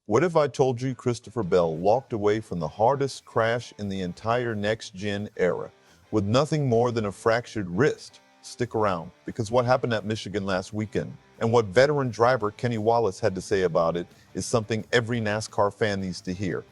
What if I told you Christopher Bell walked away from the hardest crash in the entire Next Gen era with nothing more than a fractured wrist? Stick around, because what happened at Michigan last weekend and what veteran driver Kenny Wallace had to say about it is something every NASCAR fan needs to hear.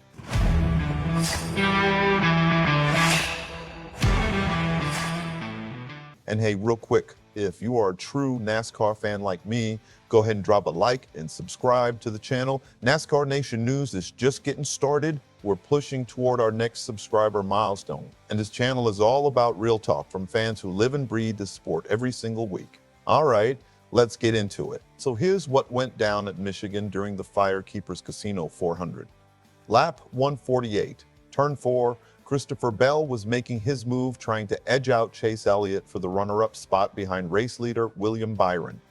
And hey, real quick, if you are a true NASCAR fan like me, go ahead and drop a like and subscribe to the channel. NASCAR Nation News is just getting started. We're pushing toward our next subscriber milestone. And this channel is all about real talk from fans who live and breathe the sport every single week. All right, let's get into it. So here's what went down at Michigan during the FireKeepers Casino 400. Lap 148, turn 4, Christopher Bell was making his move, trying to edge out Chase Elliott for the runner-up spot behind race leader William Byron.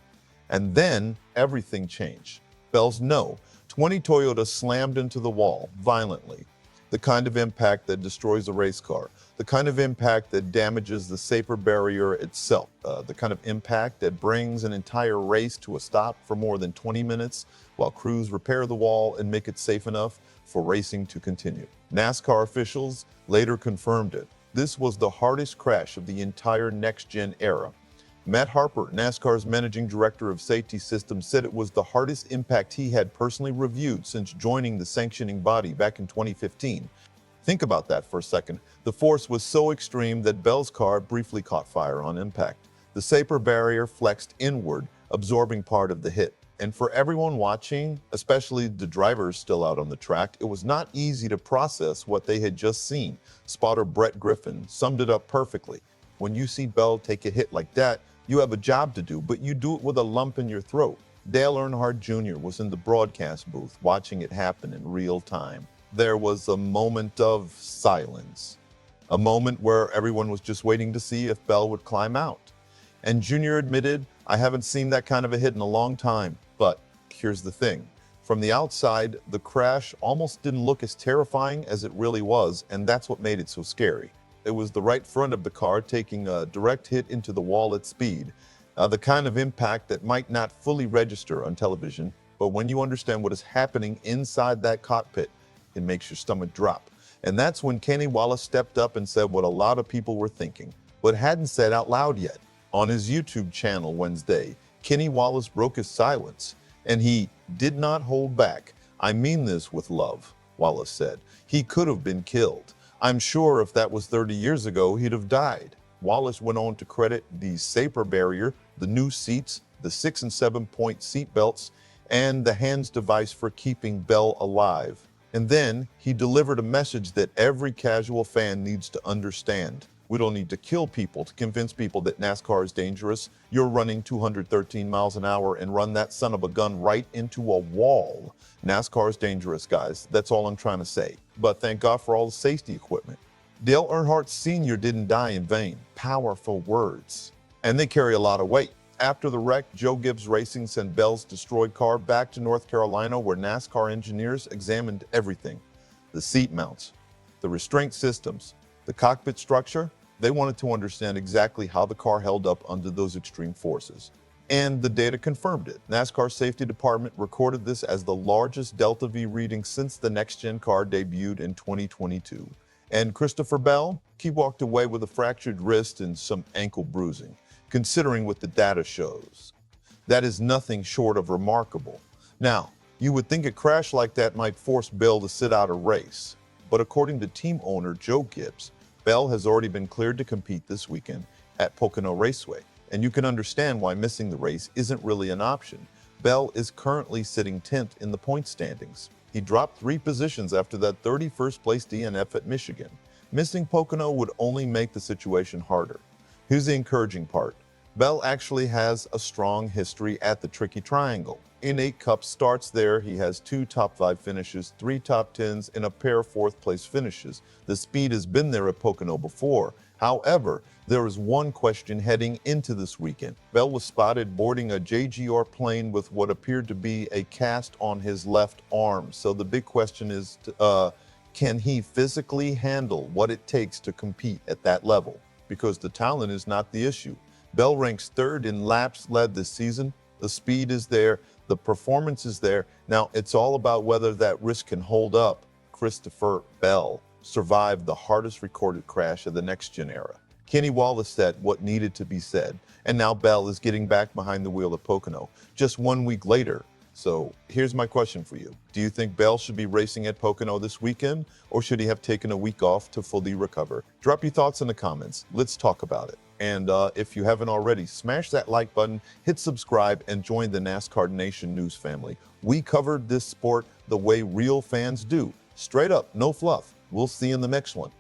And then everything changed. Bell's no. 20 Toyota slammed into the wall violently. The kind of impact that destroys a race car. The kind of impact that damages the safer barrier itself. The kind of impact that brings an entire race to a stop for more than 20 minutes while crews repair the wall and make it safe enough for racing to continue. NASCAR officials later confirmed it. This was the hardest crash of the entire Next Gen era. Matt Harper, NASCAR's managing director of safety systems, said it was the hardest impact he had personally reviewed since joining the sanctioning body back in 2015. Think about that for a second. The force was so extreme that Bell's car briefly caught fire on impact. The safer barrier flexed inward, absorbing part of the hit. And for everyone watching, especially the drivers still out on the track, it was not easy to process what they had just seen. Spotter Brett Griffin summed it up perfectly. When you see Bell take a hit like that, you have a job to do, but you do it with a lump in your throat. Dale Earnhardt Jr was in the broadcast booth watching it happen in real time. There was a moment of silence, a moment where everyone was just waiting to see if Bell would climb out. And Jr admitted, "I haven't seen that kind of a hit in a long time." But here's the thing. From the outside, the crash almost didn't look as terrifying as it really was, and that's what made it so scary. It was the right front of the car taking a direct hit into the wall at speed. The kind of impact that might not fully register on television, but when you understand what is happening inside that cockpit, it makes your stomach drop. And that's when Kenny Wallace stepped up and said what a lot of people were thinking, but hadn't said out loud yet. On his YouTube channel Wednesday, Kenny Wallace broke his silence, and he did not hold back. "I mean this with love," Wallace said. "He could have been killed. I'm sure if that was 30 years ago, he'd have died." Wallace went on to credit the safer barrier, the new seats, the 6 and 7-point seat belts, and the hands device for keeping Bell alive. And then he delivered a message that every casual fan needs to understand. We don't need to kill people to convince people that NASCAR is dangerous. You're running 213 miles an hour and run that son of a gun right into a wall. NASCAR is dangerous, guys. That's all I'm trying to say. But thank God for all the safety equipment. Dale Earnhardt Sr. didn't die in vain. Powerful words. And they carry a lot of weight. After the wreck, Joe Gibbs Racing sent Bell's destroyed car back to North Carolina, where NASCAR engineers examined everything. The seat mounts, the restraint systems, the cockpit structure. They wanted to understand exactly how the car held up under those extreme forces. And the data confirmed it. NASCAR Safety Department recorded this as the largest Delta-v reading since the Next Gen car debuted in 2022. And Christopher Bell, he walked away with a fractured wrist and some ankle bruising. Considering what the data shows, that is nothing short of remarkable. Now, you would think a crash like that might force Bell to sit out a race. But according to team owner Joe Gibbs, Bell has already been cleared to compete this weekend at Pocono Raceway, and you can understand why missing the race isn't really an option. Bell is currently sitting 10th in the point standings. He dropped 3 positions after that 31st place DNF at Michigan. Missing Pocono would only make the situation harder. Here's the encouraging part. Bell actually has a strong history at the Tricky Triangle. In 8 Cup starts there, he has 2 top 5 finishes, 3 top 10s, and a pair of 4th place finishes. The speed has been there at Pocono before. However, there is one question heading into this weekend. Bell was spotted boarding a JGR plane with what appeared to be a cast on his left arm. So the big question is, can he physically handle what it takes to compete at that level? Because the talent is not the issue. Bell ranks 3rd in laps led this season. The speed is there. The performance is there. Now, it's all about whether that wrist can hold up. Christopher Bell survived the hardest recorded crash of the Next Gen era. Kenny Wallace said what needed to be said, and now Bell is getting back behind the wheel at Pocono just 1 week later. So here's my question for you. Do you think Bell should be racing at Pocono this weekend, or should he have taken a week off to fully recover? Drop your thoughts in the comments. Let's talk about it. And if you haven't already, smash that like button, hit subscribe, and join the NASCAR Nation news family. We covered this sport the way real fans do. Straight up, no fluff. We'll see you in the next one.